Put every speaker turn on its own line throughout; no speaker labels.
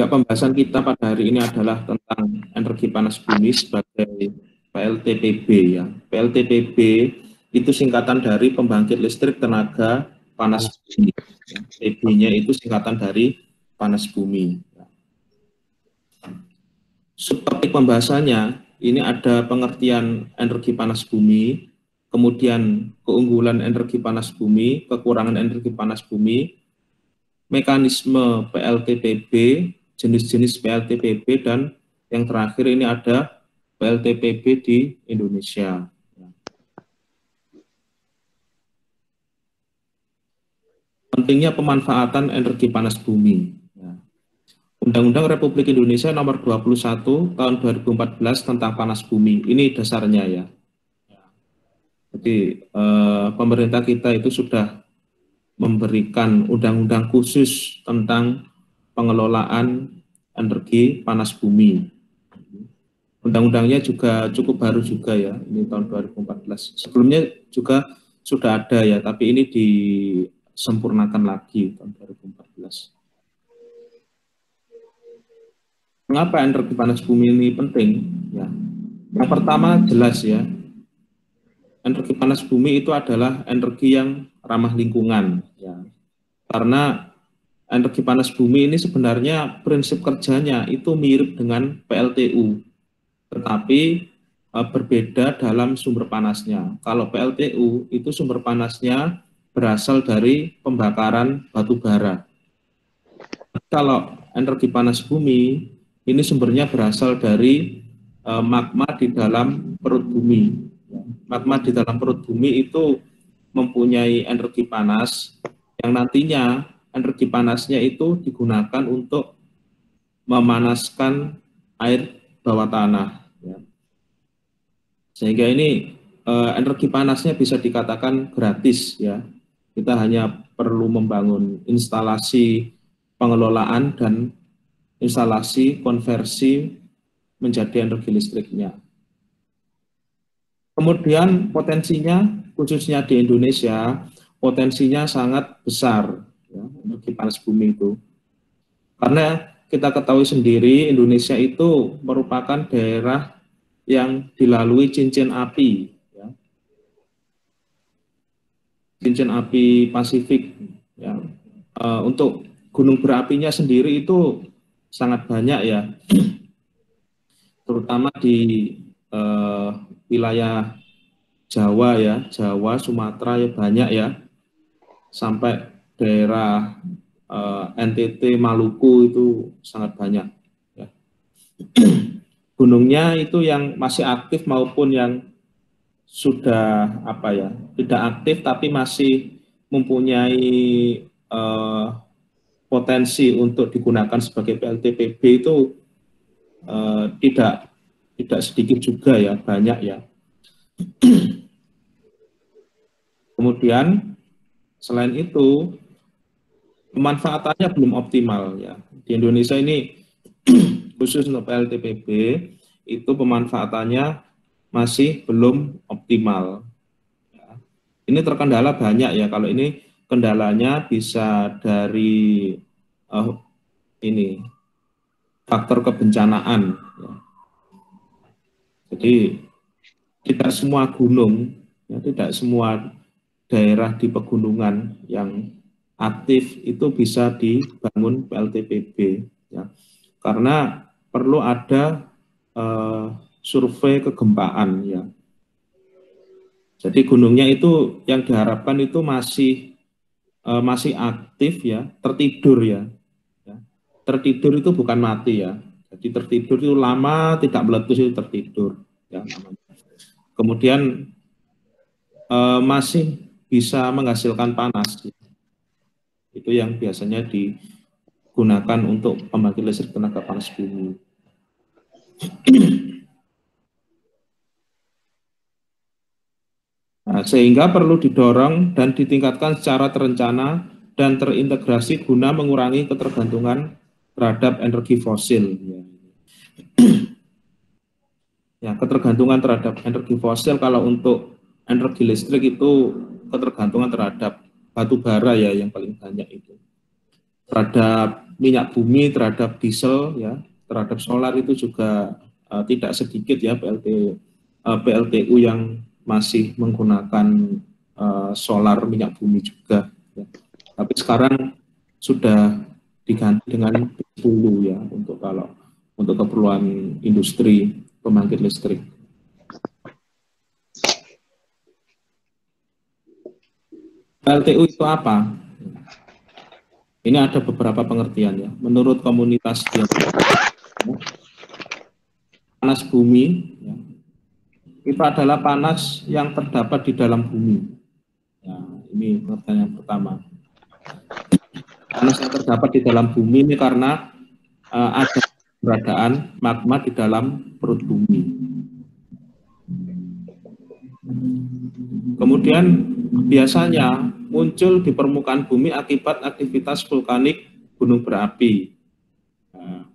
juga pembahasan kita pada hari ini adalah tentang energi panas bumi sebagai PLTPB ya. PLTPB itu singkatan dari pembangkit listrik tenaga panas bumi. Ya. PB-nya itu singkatan dari panas bumi. Ya. Subtopik pembahasannya ini ada pengertian energi panas bumi, kemudian keunggulan energi panas bumi, kekurangan energi panas bumi, mekanisme PLTPB, jenis-jenis PLTPB, dan yang terakhir ini ada PLTPB di Indonesia. Pentingnya pemanfaatan energi panas bumi. Undang-Undang Republik Indonesia nomor 21 tahun 2014 tentang panas bumi. Ini dasarnya ya. Jadi pemerintah kita itu sudah memberikan undang-undang khusus tentang pengelolaan energi panas bumi. Undang-undangnya juga cukup baru juga ya, ini tahun 2014. Sebelumnya juga sudah ada ya, tapi ini disempurnakan lagi tahun 2014. Mengapa energi panas bumi ini penting? Ya. Yang pertama jelas ya, energi panas bumi itu adalah energi yang ramah lingkungan. Ya. Karena energi panas bumi ini sebenarnya prinsip kerjanya itu mirip dengan PLTU, tetapi berbeda dalam sumber panasnya. Kalau PLTU itu sumber panasnya berasal dari pembakaran batu bara. Kalau energi panas bumi ini sumbernya berasal dari magma di dalam perut bumi. Magma di dalam perut bumi itu mempunyai energi panas yang nantinya energi panasnya itu digunakan untuk memanaskan air bawah tanah. Ya. Sehingga ini energi panasnya bisa dikatakan gratis ya. Kita hanya perlu membangun instalasi pengelolaan dan instalasi konversi menjadi energi listriknya. Kemudian potensinya khususnya di Indonesia potensinya sangat besar ya, energi panas bumi itu. Karena kita ketahui sendiri Indonesia itu merupakan daerah yang dilalui cincin api ya. Cincin api Pasifik ya. Untuk gunung berapinya sendiri itu sangat banyak ya, terutama di wilayah Jawa ya, Jawa, Sumatera ya banyak ya, sampai daerah NTT, Maluku itu sangat banyak. Ya. Gunungnya itu yang masih aktif maupun yang sudah apa ya, tidak aktif tapi masih mempunyai potensi untuk digunakan sebagai PLTPB itu tidak sedikit juga ya, banyak ya. Kemudian selain itu pemanfaatannya belum optimal ya. Di Indonesia ini khusus untuk PLTPB itu pemanfaatannya masih belum optimal. Ya. Ini terkendala banyak ya. Kalau ini kendalanya bisa dari ini faktor kebencanaan. Ya. Jadi tidak semua gunung, ya, tidak semua daerah di pegunungan yang aktif itu bisa dibangun PLTPB. Ya. Karena perlu ada survei kegempaan. Ya. Jadi gunungnya itu yang diharapkan itu masih aktif ya, tertidur ya. Tertidur itu bukan mati ya. Jadi tertidur itu lama tidak meletus itu tertidur. Ya, kemudian masih bisa menghasilkan panas. Itu yang biasanya digunakan untuk pembangkit listrik tenaga panas bumi. Nah, sehingga perlu didorong dan ditingkatkan secara terencana dan terintegrasi guna mengurangi ketergantungan terhadap energi fosil. Ya, ketergantungan terhadap energi fosil kalau untuk energi listrik itu ketergantungan terhadap batu bara ya yang paling banyak itu. Terhadap minyak bumi terhadap diesel ya, terhadap solar itu juga tidak sedikit ya PLTU yang masih menggunakan solar minyak bumi juga ya. Tapi sekarang sudah diganti dengan hulu ya untuk keperluan industri pembangkit listrik. PLTU itu apa? Ini ada beberapa pengertian ya. Menurut komunitas panas bumi ya, itu adalah panas yang terdapat di dalam bumi. Ya, ini pengertian yang pertama. Panas yang terdapat di dalam bumi ini karena ada keberadaan magma di dalam perut bumi. Kemudian biasanya muncul di permukaan bumi akibat aktivitas vulkanik gunung berapi. Nah,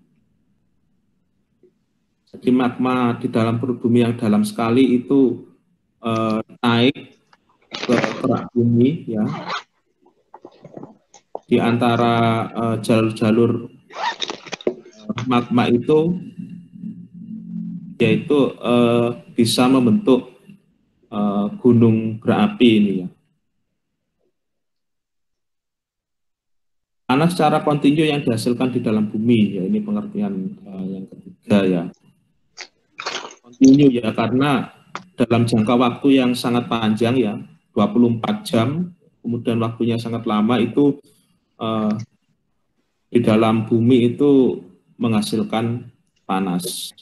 jadi magma di dalam perut bumi yang dalam sekali itu naik ke kerak bumi ya, di antara jalur-jalur magma itu yaitu bisa membentuk gunung berapi ini ya. Panas secara kontinu yang dihasilkan di dalam bumi ya, ini pengertian yang ketiga ya. Kontinu ya karena dalam jangka waktu yang sangat panjang ya, 24 jam, kemudian waktunya sangat lama itu di dalam bumi itu menghasilkan panas.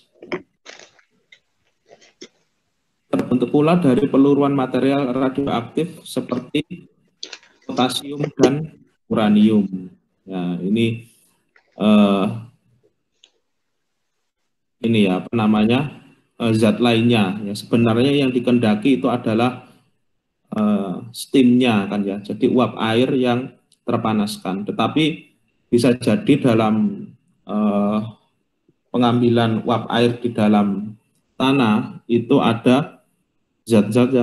Terbentuk pula dari peluruan material radioaktif seperti potasium dan uranium. Ya, ini ya apa namanya zat lainnya. Ya, sebenarnya yang dikehendaki itu adalah steamnya kan ya. Jadi uap air yang terpanaskan. Tetapi bisa jadi dalam pengambilan uap air di dalam tanah itu ada zat-zat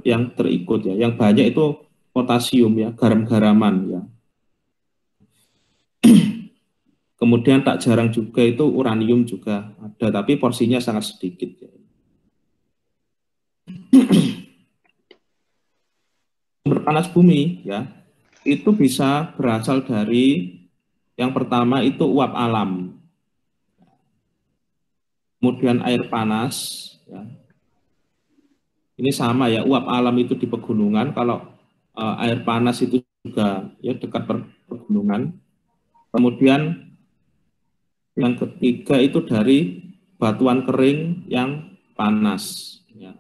yang terikut ya. Yang banyak itu potasium ya, garam-garaman ya. Kemudian tak jarang juga itu uranium juga ada, tapi porsinya sangat sedikit ya. Sumber panas bumi ya, itu bisa berasal dari yang pertama itu uap alam. Kemudian air panas ya. Ini sama ya, uap alam itu di pegunungan, kalau air panas itu juga ya dekat pegunungan. Kemudian yang ketiga itu dari batuan kering yang panas. Ya.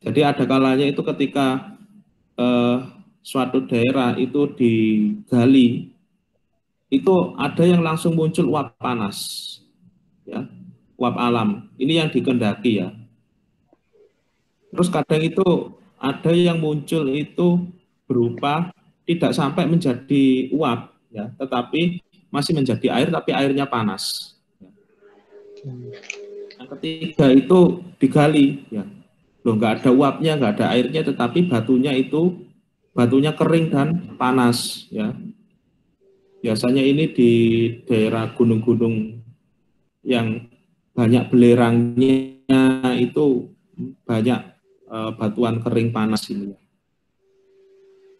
Jadi ada kalanya itu ketika suatu daerah itu digali, itu ada yang langsung muncul uap panas, ya, uap alam. Ini yang dikehendaki ya. Terus kadang itu ada yang muncul itu berupa tidak sampai menjadi uap, ya, tetapi masih menjadi air, tapi airnya panas. Yang ketiga itu digali, ya, loh nggak ada uapnya, nggak ada airnya, tetapi batunya kering dan panas, ya. Biasanya ini di daerah gunung-gunung yang banyak belerangnya itu banyak batuan kering panas ini.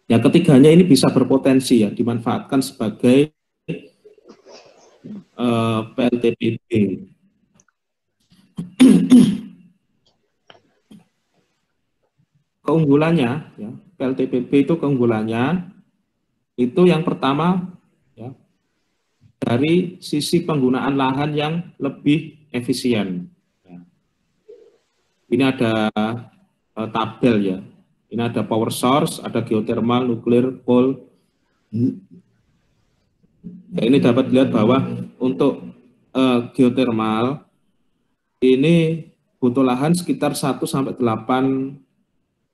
Yang ketiganya ini bisa berpotensi ya dimanfaatkan sebagai PLTPB. Keunggulannya, ya, PLTPB itu keunggulannya itu yang pertama ya, dari sisi penggunaan lahan yang lebih efisien. Ya. Ini ada tabel ya. Ini ada power source, ada geothermal, nuklir, coal. Ya, ini dapat dilihat bahwa untuk geothermal ini butuh lahan sekitar 1-8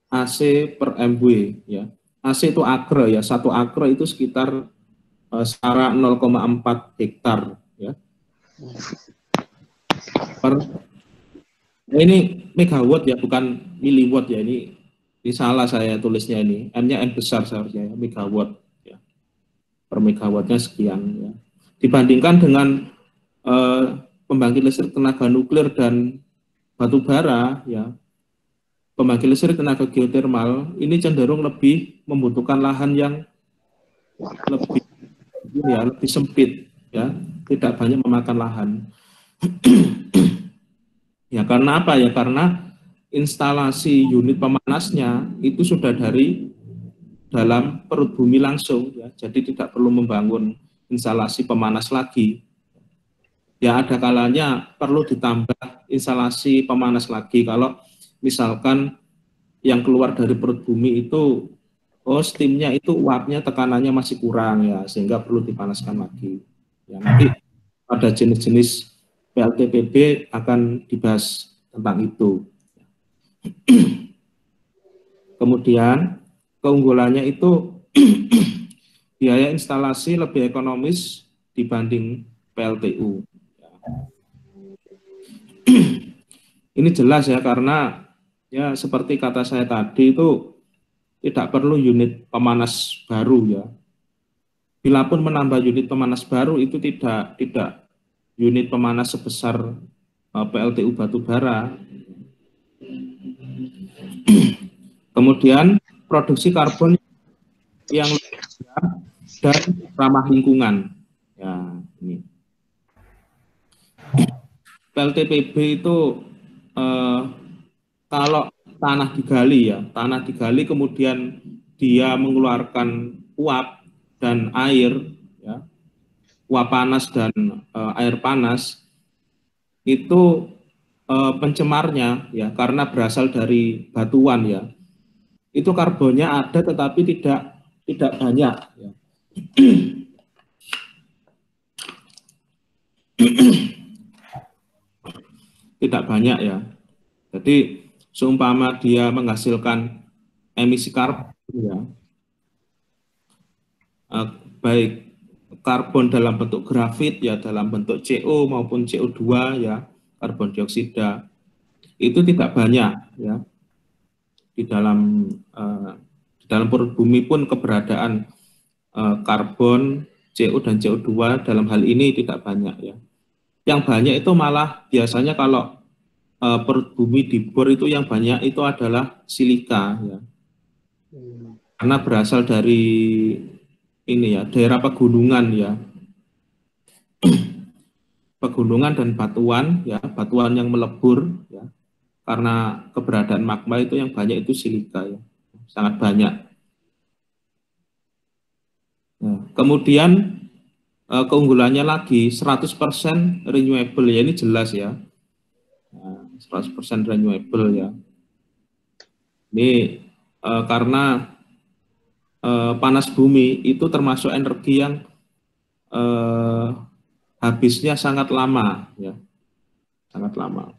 AC per MW ya. AC itu akre ya, 1 akre itu sekitar setara 0,4 hektar ya. Ini megawatt ya, bukan miliwatt ya, ini Ini salah saya tulisnya ini. N-nya N besar seharusnya ya, megawatt. Ya. Per megawattnya sekian. Ya. Dibandingkan dengan pembangkit listrik tenaga nuklir dan batu bara, ya, pembangkit listrik tenaga geotermal ini cenderung lebih membutuhkan lahan yang lebih lebih sempit, ya, tidak banyak memakan lahan. Ya karena apa ya? Karena instalasi unit pemanasnya itu sudah dari dalam perut bumi langsung, ya, jadi tidak perlu membangun instalasi pemanas lagi. Ya ada kalanya perlu ditambah instalasi pemanas lagi kalau misalkan yang keluar dari perut bumi itu steamnya itu uapnya tekanannya masih kurang ya sehingga perlu dipanaskan lagi. Ya, nanti pada jenis-jenis PLTPB akan dibahas tentang itu. Kemudian keunggulannya itu biaya instalasi lebih ekonomis dibanding PLTU. Ini jelas ya karena ya seperti kata saya tadi itu tidak perlu unit pemanas baru ya. Bila pun menambah unit pemanas baru itu tidak unit pemanas sebesar PLTU batubara. Kemudian produksi karbon yang lebih rendah dan ramah lingkungan. Ya, ini. PLTPB itu kalau tanah digali ya, tanah digali kemudian dia mengeluarkan uap dan air, ya, uap panas dan air panas itu pencemarnya ya karena berasal dari batuan ya, itu karbonnya ada tetapi tidak banyak. Ya. Tidak banyak ya. Jadi seumpama dia menghasilkan emisi karbon ya, baik karbon dalam bentuk grafit ya, dalam bentuk CO maupun CO2 ya, karbon dioksida itu tidak banyak ya. Di dalam perut bumi pun keberadaan karbon, CO dan CO2 dalam hal ini tidak banyak ya. Yang banyak itu malah biasanya kalau perut bumi dibor itu yang banyak itu adalah silika ya. Karena berasal dari ini ya, daerah pegunungan ya. Pegunungan dan batuan ya, batuan yang melebur ya. Karena keberadaan magma itu yang banyak itu silika ya. Sangat banyak. Nah, kemudian keunggulannya lagi 100% renewable ya, ini jelas ya. 100% renewable ya. Ini karena panas bumi itu termasuk energi yang habisnya sangat lama ya, sangat lama.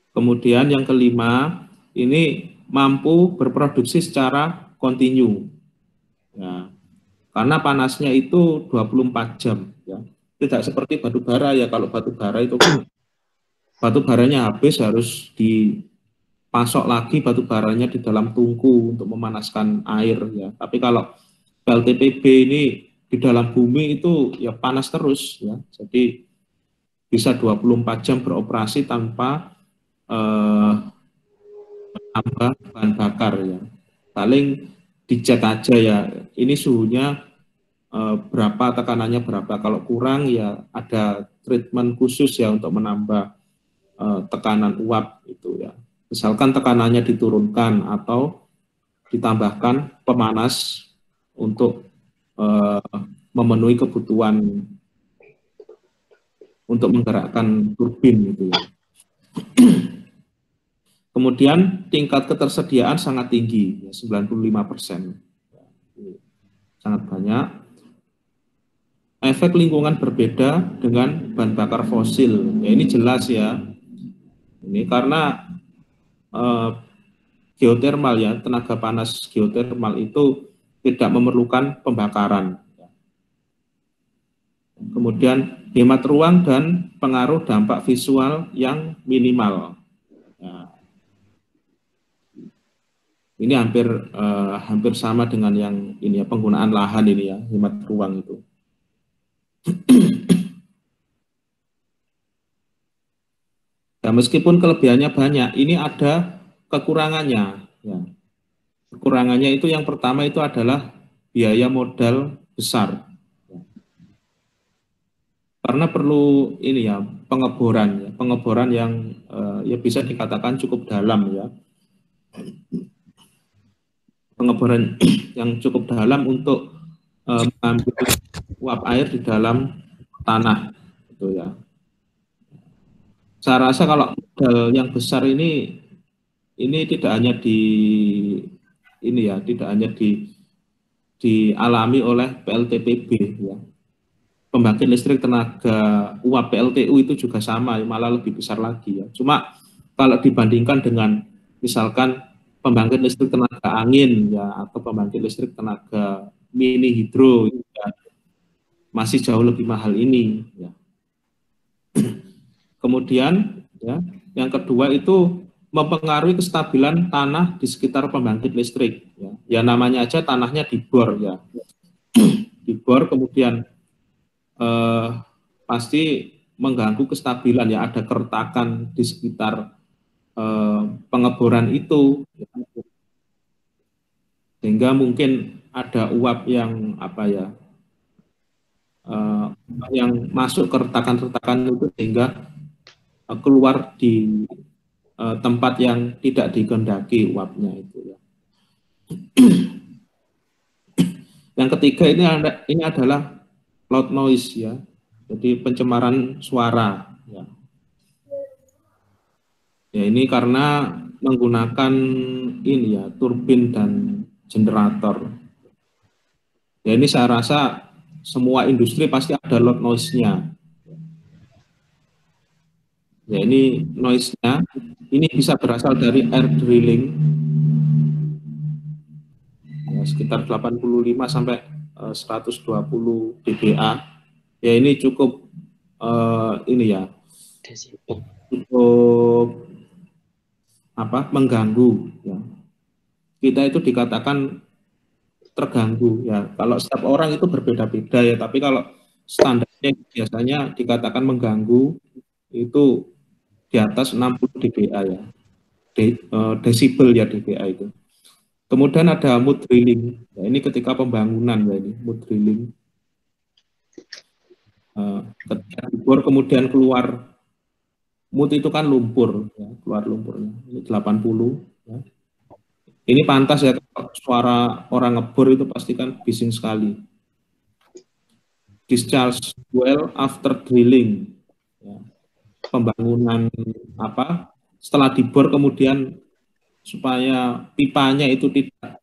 Kemudian yang kelima, ini mampu berproduksi secara kontinu ya. Karena panasnya itu 24 jam ya. Tidak seperti batu bara ya, kalau batu bara itu kan batu baranya habis harus dipasok lagi batu baranya di dalam tungku untuk memanaskan air ya. Tapi kalau PLTPB ini di dalam bumi itu ya panas terus ya. Jadi bisa 24 jam beroperasi tanpa tambah bahan bakar ya. Paling dicek aja ya. Ini suhunya berapa, tekanannya berapa. Kalau kurang ya ada treatment khusus ya untuk menambah tekanan uap itu ya. Misalkan tekanannya diturunkan atau ditambahkan pemanas untuk memenuhi kebutuhan untuk menggerakkan turbin gitu ya. Kemudian tingkat ketersediaan sangat tinggi, ya, 95%. Sangat banyak. Efek lingkungan berbeda dengan bahan bakar fosil. Ya, ini jelas ya. Ini karena geotermal ya, tenaga panas geotermal itu tidak memerlukan pembakaran. Kemudian hemat ruang dan pengaruh dampak visual yang minimal. Ya. Ini hampir sama dengan yang ini ya, penggunaan lahan ini ya, hemat ruang itu. Nah, meskipun kelebihannya banyak, ini ada kekurangannya. Ya. Kekurangannya itu yang pertama itu adalah biaya modal besar. Karena perlu ini ya, pengeboran yang ya bisa dikatakan cukup dalam ya. Pengeboran yang cukup dalam untuk mengambil uap air di dalam tanah gitu ya. Saya rasa kalau modal yang besar ini tidak hanya ini ya, tidak hanya dialami oleh PLTPB ya. Pembangkit listrik tenaga uap PLTU itu juga sama, malah lebih besar lagi ya. Cuma kalau dibandingkan dengan misalkan pembangkit listrik tenaga angin ya, atau pembangkit listrik tenaga mini hidro ya, masih jauh lebih mahal ini ya. Kemudian ya, yang kedua itu mempengaruhi kestabilan tanah di sekitar pembangkit listrik ya. Ya namanya aja tanahnya dibor ya. Dibor kemudian pasti mengganggu kestabilan ya, ada keretakan di sekitar pengeboran itu ya. Sehingga mungkin ada uap yang apa ya, yang masuk ke retakan-retakan itu sehingga keluar di tempat yang tidak dikehendaki uapnya itu ya. Yang ketiga ini adalah loud noise ya, jadi pencemaran suara ya. Ya ini karena menggunakan ini ya, turbin dan generator. Ya ini saya rasa semua industri pasti ada loud noise-nya. Ya ini noise-nya ini bisa berasal dari air drilling ya, sekitar 85 sampai 120 dBA. Ya ini cukup ini ya, cukup apa, mengganggu ya. Kita itu dikatakan terganggu ya. Kalau setiap orang itu berbeda-beda ya, tapi kalau standarnya biasanya dikatakan mengganggu itu di atas 60 dBA ya. Desibel ya dBA itu. Kemudian ada mood drilling. Ya, ini ketika pembangunan ya, ini mood drilling. Ketika dibor kemudian keluar mood itu kan lumpur ya, keluar lumpurnya. Ini 80 ya. Ini pantas ya, suara orang ngebor itu pasti kan bising sekali. Discharge well after drilling. Ya. Pembangunan apa? Setelah dibor kemudian supaya pipanya itu tidak,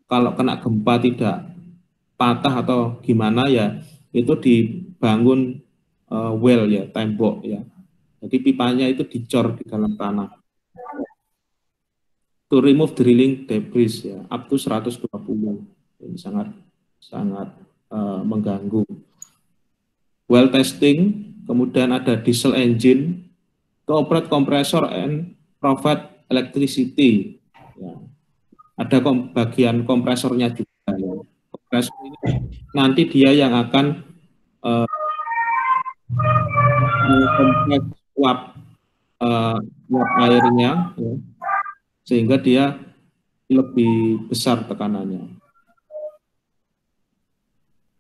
kalau kena gempa tidak patah atau gimana ya, itu dibangun well ya, tembok ya. Jadi pipanya itu dicor di dalam tanah. To remove drilling debris ya, up to 120. Ini sangat sangat mengganggu. Well testing, kemudian ada diesel engine, to operate compressor and provide electricity. Ya. Ada bagian kompresornya juga. Ya. Kompresor ini nanti dia yang akan mengkompres uap uap airnya, ya, sehingga dia lebih besar tekanannya.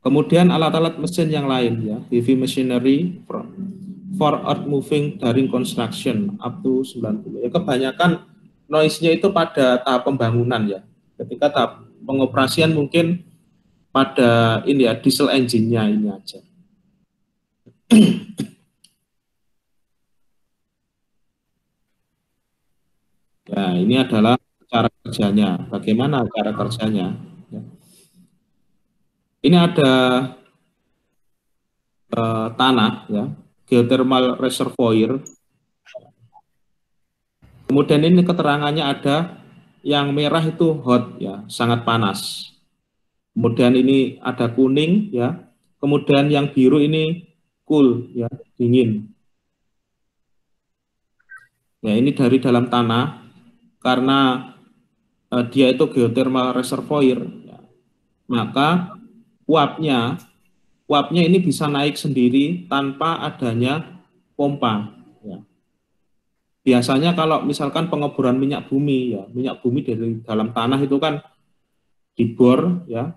Kemudian alat-alat mesin yang lain ya, heavy machinery for earth moving during construction up to 90. Ya, kebanyakan noise-nya itu pada tahap pembangunan ya. Ketika tahap pengoperasian mungkin pada ini ya, diesel engine-nya ini aja. Ya, ini adalah cara kerjanya. Bagaimana cara kerjanya? Ya. Ini ada tanah ya, geothermal reservoir. Kemudian ini keterangannya ada yang merah itu hot ya, sangat panas. Kemudian ini ada kuning ya. Kemudian yang biru ini cool ya, dingin. Ya, ini dari dalam tanah karena dia itu geothermal reservoir, ya, maka uapnya ini bisa naik sendiri tanpa adanya pompa. Ya. Biasanya kalau misalkan pengeboran minyak bumi, ya minyak bumi dari dalam tanah itu kan dibor, ya.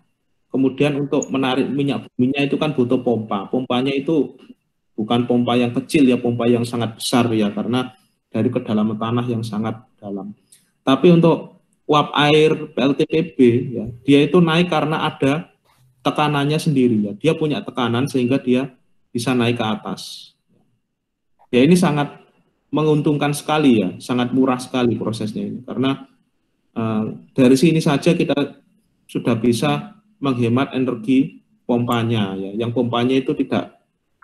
Kemudian untuk menarik minyak buminya itu kan butuh pompa. Pompanya itu bukan pompa yang kecil ya, pompa yang sangat besar ya, karena dari kedalaman tanah yang sangat dalam. Tapi untuk uap air PLTPB ya, dia itu naik karena ada tekanannya sendiri ya. Dia punya tekanan sehingga dia bisa naik ke atas. Ya ini sangat menguntungkan sekali ya, sangat murah sekali prosesnya ini karena dari sini saja kita sudah bisa menghemat energi pompanya ya. Yang pompanya itu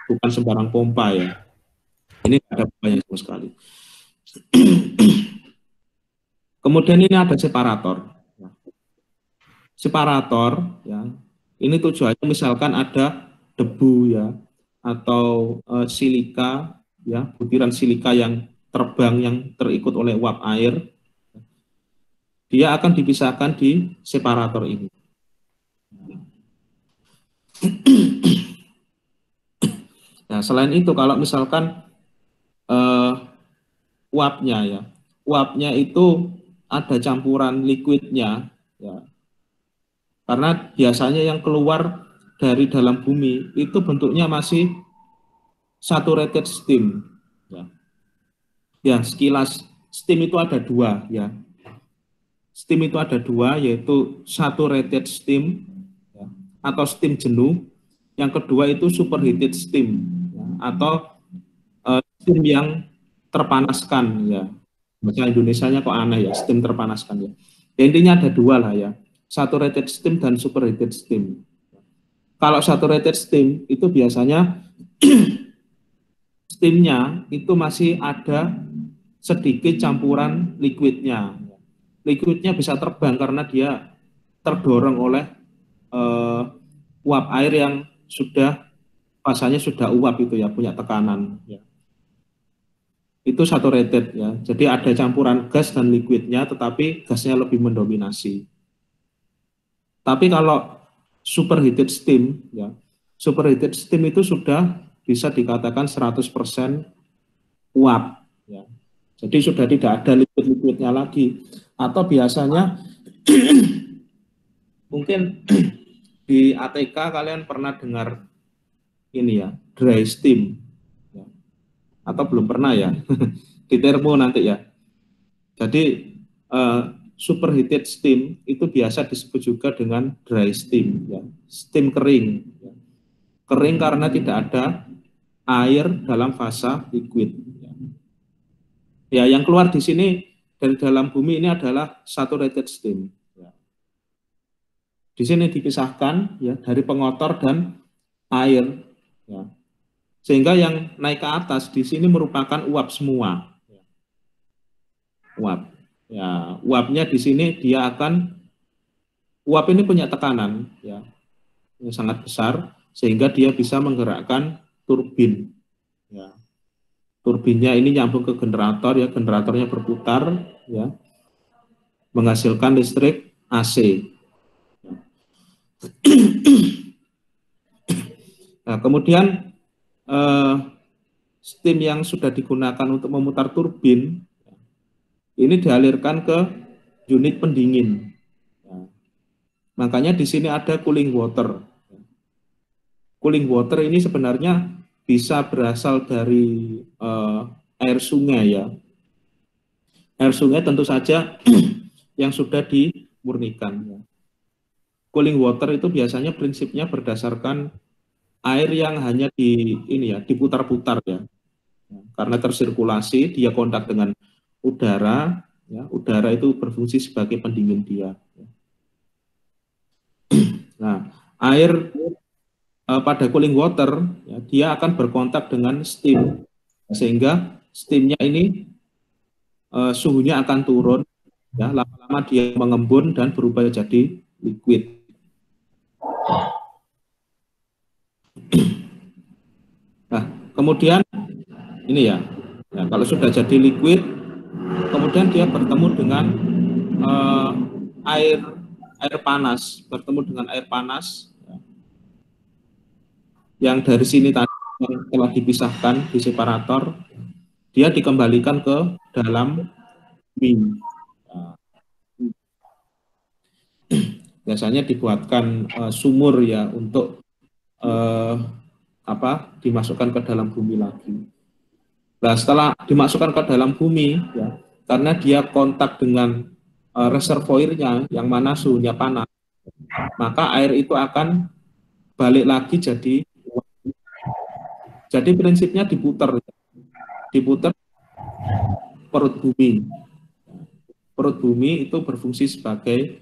bukan sembarang pompa ya. Ini ada pompanya sama sekali. Kemudian ini ada separator. Separator ya. Ini tujuannya misalkan ada debu ya atau silika ya, butiran silika yang terbang yang terikut oleh uap air. Dia akan dipisahkan di separator ini. Nah, selain itu kalau misalkan uapnya ya, uapnya itu ada campuran liquidnya ya. Karena biasanya yang keluar dari dalam bumi itu bentuknya masih saturated steam ya. Ya, sekilas steam itu ada dua ya. Steam itu ada dua, yaitu saturated steam ya, atau steam jenuh. Yang kedua itu superheated steam ya, atau steam yang terpanaskan ya. Bahasa Indonesianya kok aneh ya, steam terpanaskan ya. Ya intinya ada dua lah ya, saturated steam dan superheated steam. Kalau saturated steam itu biasanya steamnya itu masih ada sedikit campuran liquidnya. Liquidnya bisa terbang karena dia terdorong oleh uap air yang sudah fasanya sudah uap itu ya, punya tekanan ya. Itu saturated ya. Jadi ada campuran gas dan liquidnya, tetapi gasnya lebih mendominasi. Tapi kalau superheated steam ya, superheated steam itu sudah bisa dikatakan 100% uap ya. Jadi sudah tidak ada liquid-liquidnya lagi. Atau biasanya mungkin di ATK kalian pernah dengar ini ya, dry steam ya. Atau belum pernah ya. Di termo nanti ya. Jadi superheated steam itu biasa disebut juga dengan dry steam ya. Steam kering ya. Kering karena tidak ada air dalam fase liquid ya. Ya, yang keluar di sini dari dalam bumi ini adalah saturated steam ya. Di sini dipisahkan ya dari pengotor dan air ya. Sehingga yang naik ke atas di sini merupakan uap semua. Uap. Ya, uapnya di sini dia akan uap ini punya tekanan ya yang sangat besar sehingga dia bisa menggerakkan turbin. Ya. Turbinnya ini nyambung ke generator ya, generatornya berputar ya, menghasilkan listrik AC. Nah, kemudian steam yang sudah digunakan untuk memutar turbin ini dialirkan ke unit pendingin. Nah, makanya di sini ada cooling water. Cooling water ini sebenarnya bisa berasal dari air sungai ya. Air sungai tentu saja yang sudah dimurnikan. Ya. Cooling water itu biasanya prinsipnya berdasarkan air yang hanya diputar-putar ya. Karena tersirkulasi, dia kontak dengan udara, ya, udara itu berfungsi sebagai pendingin dia. Nah, air pada cooling water, ya, dia akan berkontak dengan steam, sehingga steamnya ini suhunya akan turun, ya, lama-lama dia mengembun dan berubah jadi liquid. Nah, kemudian ini ya, kalau sudah jadi liquid, kemudian dia bertemu dengan air panas bertemu dengan air panas yang dari sini tadi yang telah dipisahkan di separator, dia dikembalikan ke dalam bumi. Biasanya dibuatkan sumur ya untuk dimasukkan ke dalam bumi lagi. Nah, setelah dimasukkan ke dalam bumi, ya, karena dia kontak dengan reservoirnya yang mana suhunya panas, maka air itu akan balik lagi jadi prinsipnya diputar perut bumi. Perut bumi itu berfungsi sebagai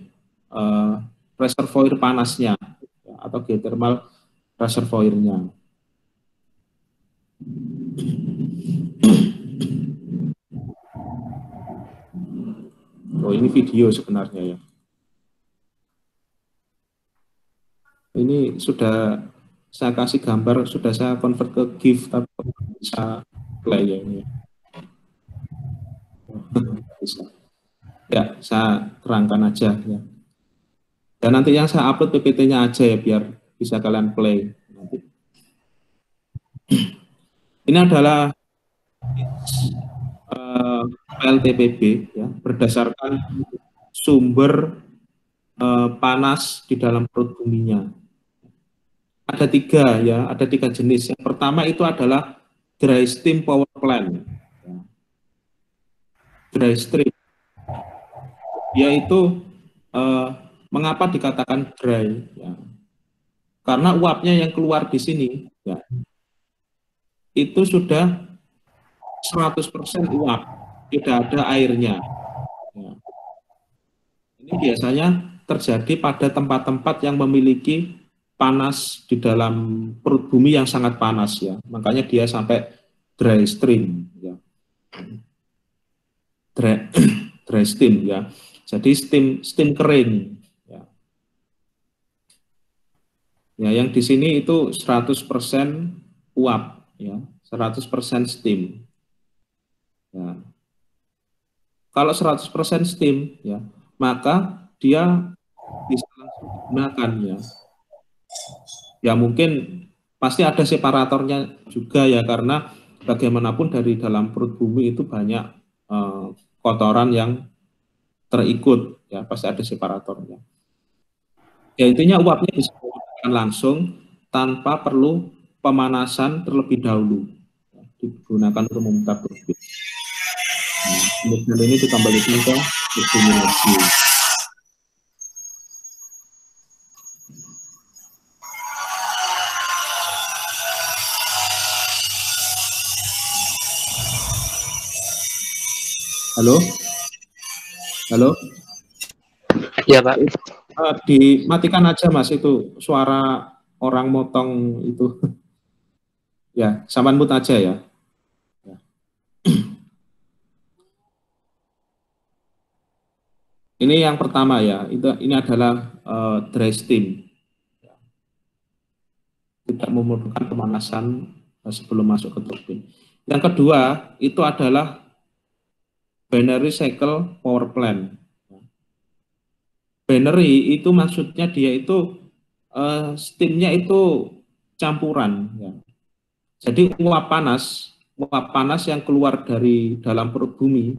reservoir panasnya ya, atau geothermal reservoirnya. Oh, ini video sebenarnya ya. Ini sudah saya kasih gambar, sudah saya convert ke GIF, tapi bisa play ya ini. Bisa. Ya, saya terangkan aja ya. Dan nanti yang saya upload PPT-nya aja ya, biar bisa kalian play. Nanti. Ini adalah PLTPB ya, berdasarkan sumber panas di dalam perut buminya. Ada tiga jenis. Yang pertama itu adalah dry steam power plant. Dry steam, yaitu mengapa dikatakan dry? Ya. Karena uapnya yang keluar di sini, ya, itu sudah 100% uap, tidak ada airnya. Ya. Ini biasanya terjadi pada tempat-tempat yang memiliki panas di dalam perut bumi yang sangat panas ya, makanya dia sampai dry stream ya. Dry steam ya, jadi steam kering ya. Ya, yang di sini itu 100% uap ya, 100% steam ya. Kalau 100% steam ya, maka dia bisa langsung digunakan ya. Ya mungkin pasti ada separatornya juga ya, karena bagaimanapun dari dalam perut bumi itu banyak kotoran yang terikut ya, pasti ada separatornya. Ya intinya uapnya bisa digunakan langsung tanpa perlu pemanasan terlebih dahulu ya, digunakan untuk memutar turbin. Kemudian ini dikembalikan ke turbin lagi. Halo? Halo?
Ya Pak.
Dimatikan aja Mas, itu suara orang motong itu. Ya, sampan mute aja ya. Ini yang pertama ya, ini adalah dry steam. Tidak memerlukan pemanasan sebelum masuk ke turbin. Yang kedua, itu adalah binary cycle power plant. Binary itu maksudnya dia itu steamnya itu campuran. Ya. Jadi uap panas yang keluar dari dalam perut bumi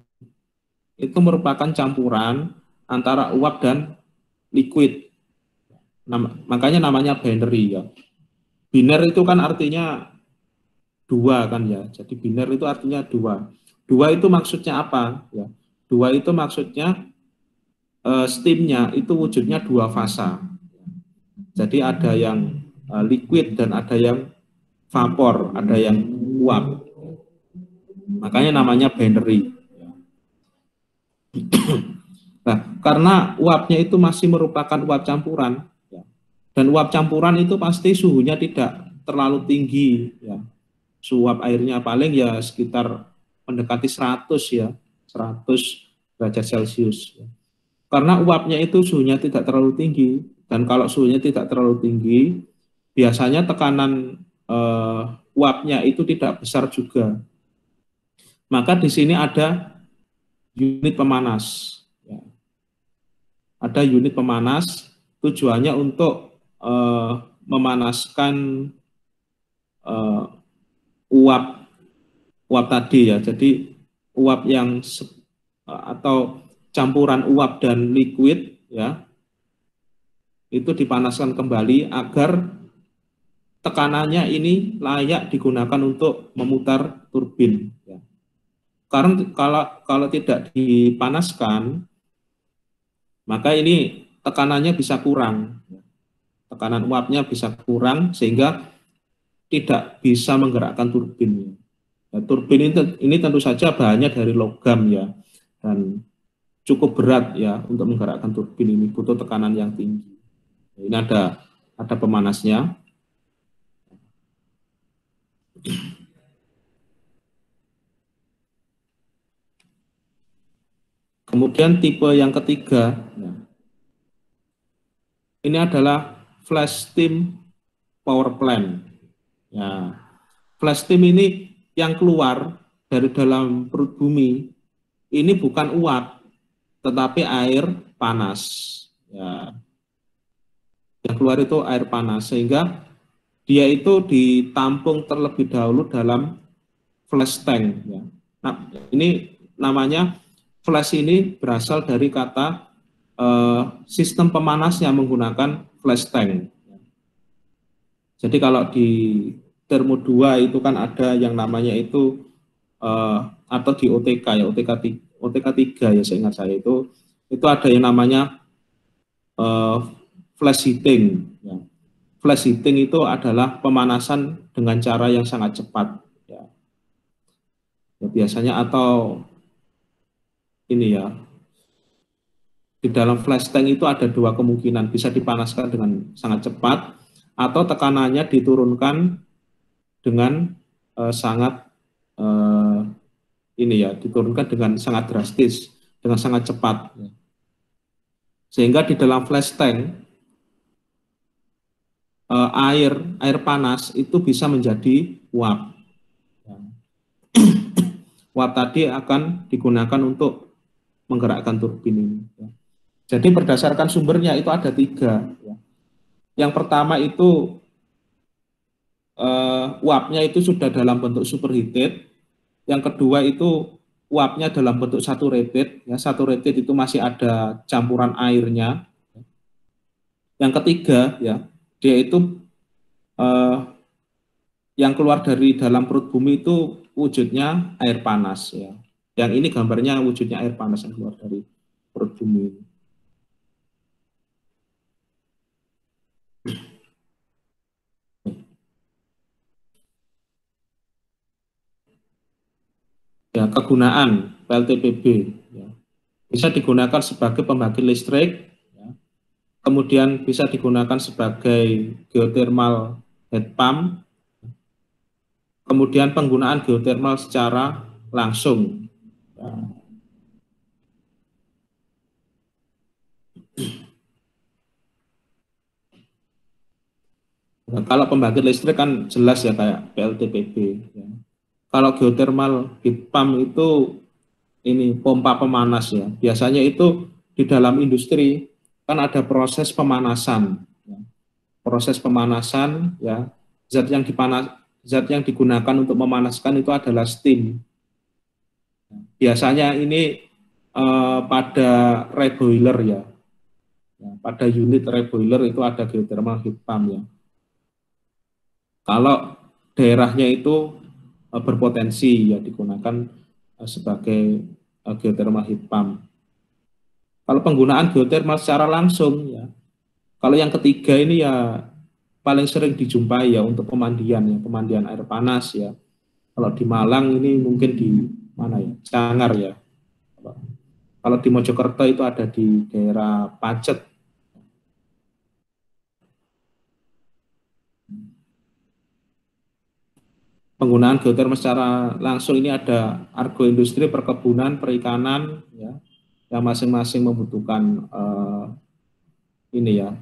itu merupakan campuran antara uap dan liquid. Makanya namanya binary ya. Biner itu kan artinya dua kan ya. Jadi biner itu artinya dua. Dua itu maksudnya apa? Ya. Dua itu maksudnya steamnya itu wujudnya dua fasa. Jadi ada yang liquid dan ada yang vapor, ada yang uap. Makanya namanya binary. Nah, karena uapnya itu masih merupakan uap campuran, ya, dan uap campuran itu pasti suhunya tidak terlalu tinggi. Ya. Suap airnya paling ya sekitar mendekati 100 ya, 100 derajat Celcius. Ya. Karena uapnya itu suhunya tidak terlalu tinggi, dan kalau suhunya tidak terlalu tinggi, biasanya tekanan uapnya itu tidak besar juga. Maka di sini ada unit pemanas. Ya. ada unit pemanas, tujuannya untuk memanaskan uap tadi ya. Jadi uap yang atau campuran uap dan liquid ya, itu dipanaskan kembali agar tekanannya ini layak digunakan untuk memutar turbin ya. Karena kalau tidak dipanaskan, maka ini tekanannya bisa kurang, tekanan uapnya bisa kurang sehingga tidak bisa menggerakkan turbin. Ya, turbin ini tentu saja bahannya dari logam ya, dan cukup berat ya untuk menggerakkan turbin ini, butuh tekanan yang tinggi. Ini ada pemanasnya. Kemudian tipe yang ketiga, ya, ini adalah flash steam power plant. Ya, flash steam ini yang keluar dari dalam perut bumi ini bukan uap, tetapi air panas. Ya, yang keluar itu air panas, sehingga dia itu ditampung terlebih dahulu dalam flash tank. Ya. Nah, ini namanya flash ini berasal dari kata sistem pemanasnya menggunakan flash tank. Jadi kalau di termo 2 itu kan ada yang namanya itu atau di OTK ya, OTK 3 ya seingat saya itu ada yang namanya flash heating. Ya. Flash heating itu adalah pemanasan dengan cara yang sangat cepat. Ya. Ya, biasanya atau ini ya, di dalam flash tank itu ada dua kemungkinan, bisa dipanaskan dengan sangat cepat atau tekanannya diturunkan dengan sangat ini ya, diturunkan dengan sangat drastis, dengan sangat cepat. Sehingga di dalam flash tank air panas itu bisa menjadi uap. Uap tadi akan digunakan untuk menggerakkan turbin ini. Jadi berdasarkan sumbernya itu ada 3. Yang pertama itu uapnya itu sudah dalam bentuk superheated. Yang kedua itu uapnya dalam bentuk saturated. Ya, saturated itu masih ada campuran airnya. Yang ketiga ya, dia itu yang keluar dari dalam perut bumi itu wujudnya air panas ya. Yang ini gambarnya wujudnya air panas yang keluar dari perut bumi. Ya, kegunaan PLTPB ya, bisa digunakan sebagai pembangkit listrik, ya. Kemudian bisa digunakan sebagai geothermal heat pump, kemudian penggunaan geothermal secara langsung. Ya. Nah, kalau pembangkit listrik kan jelas ya kayak PLTPB. Ya. Kalau geothermal heat pump itu ini pompa pemanas ya. Biasanya itu di dalam industri kan ada proses pemanasan. Ya. Proses pemanasan ya, zat yang digunakan untuk memanaskan itu adalah steam. Biasanya ini pada reboiler ya. Ya, pada unit reboiler itu ada geothermal heat pump ya. Kalau daerahnya itu berpotensi ya digunakan sebagai geothermal heat pump. Kalau penggunaan geothermal secara langsung ya, kalau yang ketiga ini ya paling sering dijumpai ya untuk pemandian ya, pemandian air panas ya. Kalau di Malang ini mungkin di mana ya, Cangar ya. Kalau di Mojokerto itu ada di daerah Pacet. Penggunaan geothermal secara langsung ini ada agroindustri, perkebunan, perikanan, ya, yang masing-masing membutuhkan ini ya,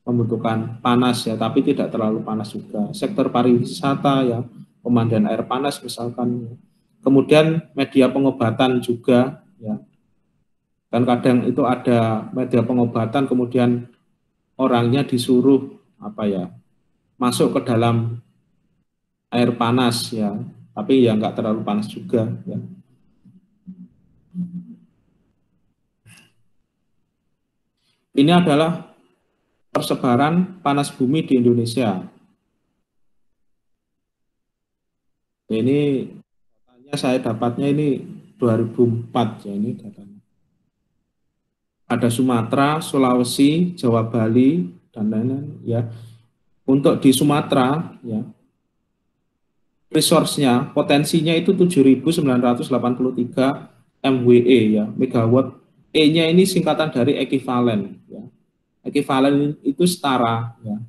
membutuhkan panas ya, tapi tidak terlalu panas juga. Sektor pariwisata ya, pemandian air panas misalkan. Kemudian media pengobatan juga ya, Kan kadang itu ada media pengobatan, kemudian orangnya disuruh masuk ke dalam air panas ya, tapi ya nggak terlalu panas juga ya. Ini adalah persebaran panas bumi di Indonesia. Ini datanya saya dapatnya ini 2004 ya, ini datanya. Ada Sumatera, Sulawesi, Jawa, Bali, dan lain-lain ya. Untuk di Sumatera ya, resource-nya, potensinya itu 7.983 MWE ya, megawatt. E-nya ini singkatan dari ekivalen ya. Ekivalen itu setara ya.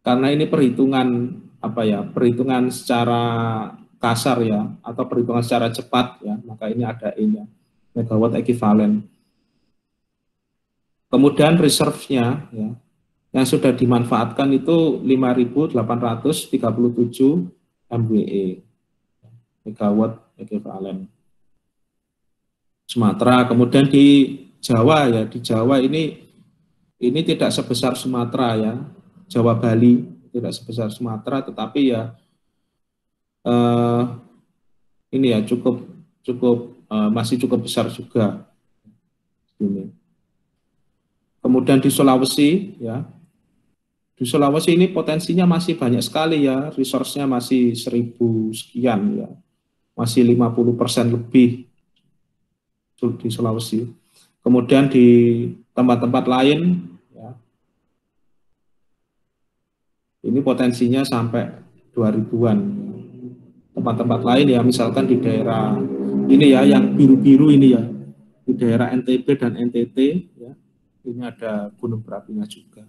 Karena ini perhitungan perhitungan secara kasar ya, atau perhitungan secara cepat ya, maka ini ada E-nya, megawatt ekivalen. Kemudian reserve-nya ya, yang sudah dimanfaatkan itu 5.837 MWE, megawatt ekivalen. Sumatera, kemudian di Jawa ya, di Jawa ini tidak sebesar Sumatera ya, Jawa Bali tidak sebesar Sumatera, tetapi ya ini ya masih cukup besar juga. Ini. Kemudian di Sulawesi ya, di Sulawesi ini potensinya masih banyak sekali ya, resource-nya masih 1.000 sekian ya, masih 50% lebih di Sulawesi. Kemudian di tempat-tempat lain ya, ini potensinya sampai 2.000-an. Tempat-tempat lain ya, misalkan di daerah ini ya, yang biru-biru ini ya, di daerah NTB dan NTT ya, ini ada gunung berapinya juga.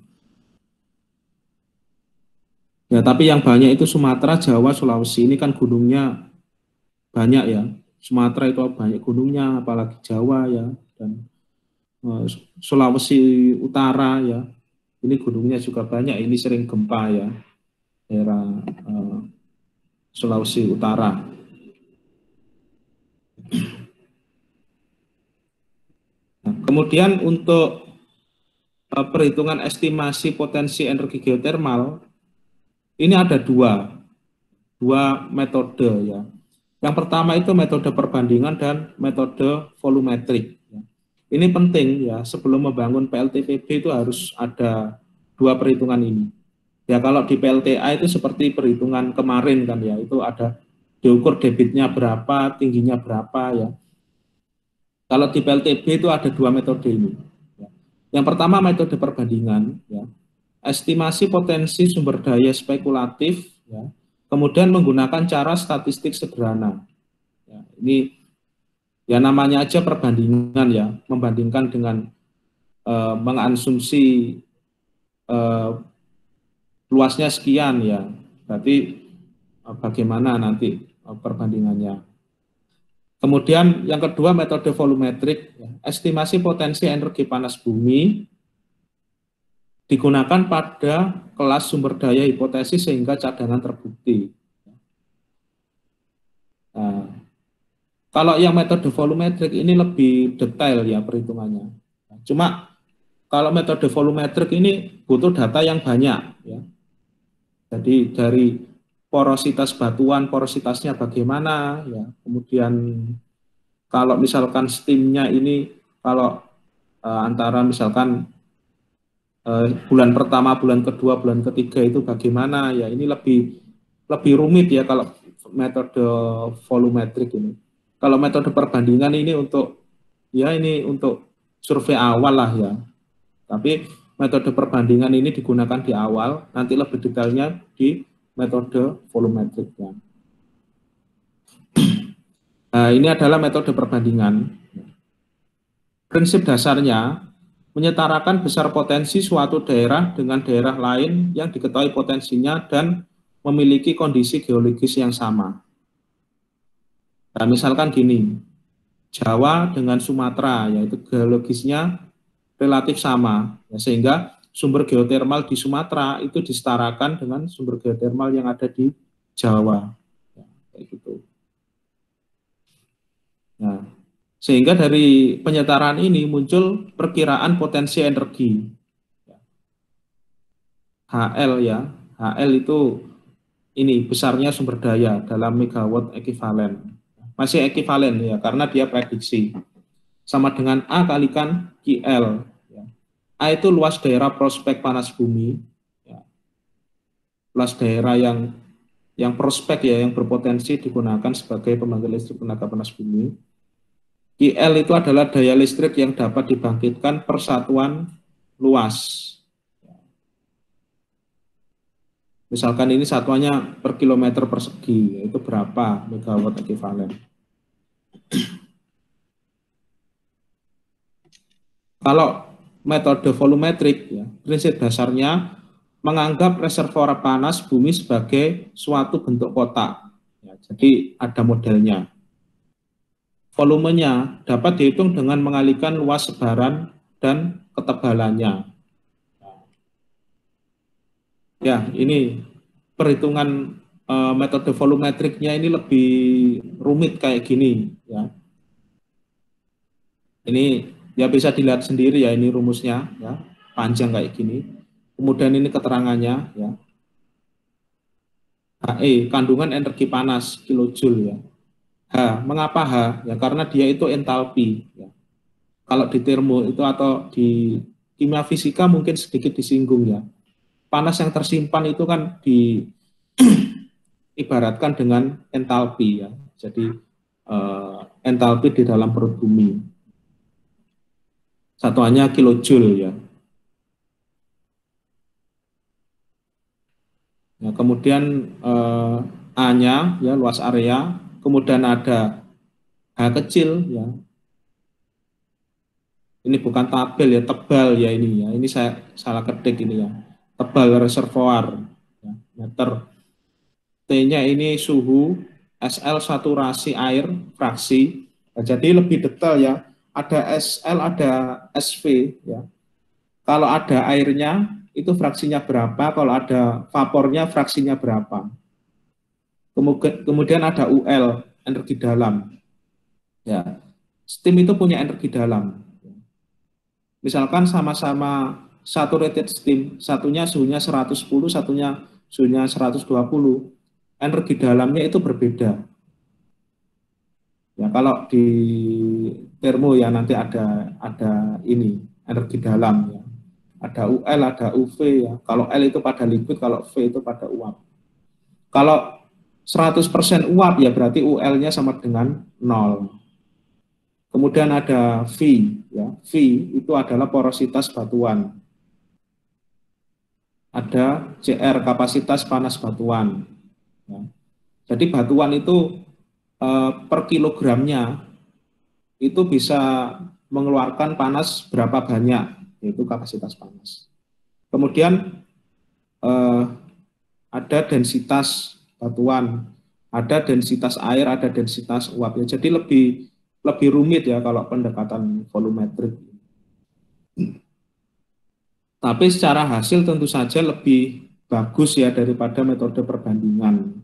Ya, tapi yang banyak itu Sumatera, Jawa, Sulawesi, ini kan gunungnya banyak ya. Sumatera itu banyak gunungnya, apalagi Jawa ya, dan Sulawesi Utara ya, ini gunungnya juga banyak, ini sering gempa ya, daerah Sulawesi Utara. Nah, kemudian untuk perhitungan estimasi potensi energi geotermal, ini ada dua metode ya. Yang pertama itu metode perbandingan dan metode volumetrik. Ini penting ya, sebelum membangun PLTPB itu harus ada dua perhitungan ini. Ya kalau di PLTA itu seperti perhitungan kemarin kan ya, itu ada diukur debitnya berapa, tingginya berapa ya. Kalau di PLTB itu ada dua metode ini. Yang pertama metode perbandingan, ya, estimasi potensi sumber daya spekulatif, ya, kemudian menggunakan cara statistik sederhana. Ya, ini ya namanya aja perbandingan ya, membandingkan dengan mengasumsi luasnya sekian ya, berarti bagaimana nanti perbandingannya. Kemudian yang kedua metode volumetrik, ya, estimasi potensi energi panas bumi digunakan pada kelas sumber daya hipotesis sehingga cadangan terbukti. Nah, kalau yang metode volumetrik ini lebih detail ya perhitungannya. Cuma kalau metode volumetrik ini butuh data yang banyak ya. Jadi dari porositas batuan, porositasnya bagaimana ya. Kemudian kalau misalkan steamnya ini kalau antara misalkan bulan pertama, bulan kedua, bulan ketiga itu bagaimana ya, ini lebih rumit ya kalau metode volumetrik ini. Kalau metode perbandingan ini untuk survei awal lah ya. Tapi metode perbandingan ini digunakan di awal, nanti lebih detailnya di metode volumetriknya. Nah, ini adalah metode perbandingan. Prinsip dasarnya menyetarakan besar potensi suatu daerah dengan daerah lain yang diketahui potensinya dan memiliki kondisi geologis yang sama. Nah, misalkan gini, Jawa dengan Sumatera, yaitu geologisnya relatif sama, ya, sehingga sumber geotermal di Sumatera itu disetarakan dengan sumber geotermal yang ada di Jawa. Ya, kayak gitu. Nah, Sehingga dari penyetaraan ini muncul perkiraan potensi energi. HL ya, HL itu ini besarnya sumber daya dalam megawatt ekuivalen. Masih ekuivalen ya, karena dia prediksi. Sama dengan A kalikan QL. A itu luas daerah prospek panas bumi. Luas daerah yang prospek ya, yang berpotensi digunakan sebagai pembangkit listrik tenaga panas bumi. QL itu adalah daya listrik yang dapat dibangkitkan per satuan luas. Misalkan ini satuannya per kilometer persegi, yaitu berapa megawatt ekuivalen. Kalau metode volumetrik, ya, prinsip dasarnya menganggap reservoir panas bumi sebagai suatu bentuk kotak. Ya, jadi ada modelnya. Volumenya dapat dihitung dengan mengalihkan luas sebaran dan ketebalannya. Ya, ini perhitungan metode volumetriknya ini lebih rumit kayak gini. Ya. Ini ya bisa dilihat sendiri ya, ini rumusnya, ya, panjang kayak gini. Kemudian ini keterangannya, ya. HE, kandungan energi panas, kilojoule ya. H, mengapa H? Ya karena dia itu entalpi. Ya. Kalau di termo itu atau di kimia fisika mungkin sedikit disinggung ya. Panas yang tersimpan itu kan diibaratkan dengan entalpi ya. Jadi entalpi di dalam perut bumi. Satuannya kilojoule ya. Nah, kemudian A-nya ya luas area, kemudian ada H kecil ya. Ini bukan tabel ya, tebal ya ini ya. Ini saya salah ketik ini ya. Tebal reservoir ya, meter. T-nya ini suhu, SL saturasi air fraksi. Nah, jadi lebih detail ya. Ada SL, ada SV ya. Kalau ada airnya itu fraksinya berapa, kalau ada vapornya fraksinya berapa. Kemudian ada UL, energi dalam. Ya, steam itu punya energi dalam. Misalkan sama-sama saturated steam, satunya suhunya 110, satunya suhunya 120, energi dalamnya itu berbeda. Ya, kalau di termo ya nanti ada ini energi dalam ya. Ada UL, ada UV ya. Kalau L itu pada liquid, kalau V itu pada uap. Kalau 100% uap ya berarti UL-nya sama dengan 0. Kemudian ada V ya. V itu adalah porositas batuan. Ada CR, kapasitas panas batuan. Ya. Jadi batuan itu per kilogramnya itu bisa mengeluarkan panas berapa banyak, yaitu kapasitas panas. Kemudian ada densitas batuan, ada densitas air, ada densitas uap. Ya. Jadi lebih rumit ya kalau pendekatan volumetrik. Tapi secara hasil tentu saja lebih bagus ya daripada metode perbandingan.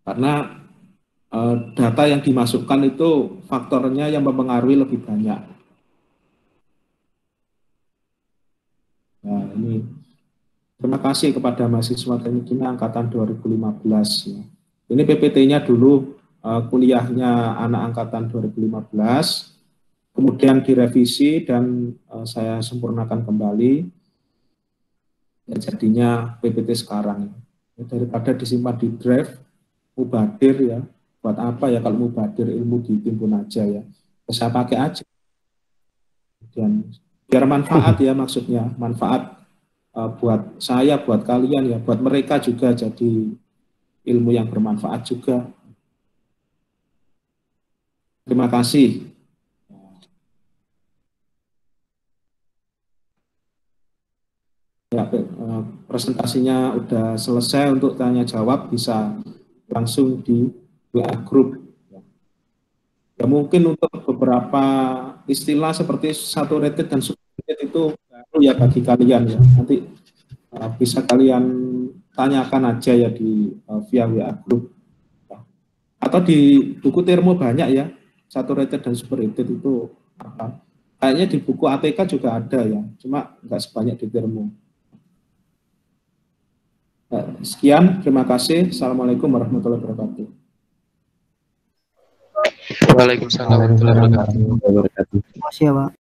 Karena data yang dimasukkan itu faktornya yang mempengaruhi lebih banyak. Nah, ini terima kasih kepada mahasiswa teknik kimia angkatan 2015. Ya. Ini PPT-nya dulu kuliahnya anak angkatan 2015, kemudian direvisi dan saya sempurnakan kembali. Ya, jadinya PPT sekarang. Ya, daripada disimpan di drive, mubadir ya. Buat apa ya kalau mubadir, ilmu ditimbun aja ya. Saya pakai aja. Dan biar manfaat ya maksudnya, manfaat buat saya, buat kalian ya, buat mereka juga jadi ilmu yang bermanfaat juga. Terima kasih. Ya, presentasinya udah selesai, untuk tanya jawab bisa langsung di WA group. Ya mungkin untuk beberapa istilah seperti saturated dan saturated itu baru ya bagi kalian ya. Nanti bisa kalian tanyakan aja ya di via WA group. Atau di buku termo banyak ya, saturated dan superrated itu apa? Kayaknya di buku ATK juga ada ya, cuma nggak sebanyak di termo. Sekian, terima kasih. Assalamualaikum warahmatullahi wabarakatuh.
Waalaikumsalam warahmatullahi wabarakatuh.
Terima kasih ya, Pak.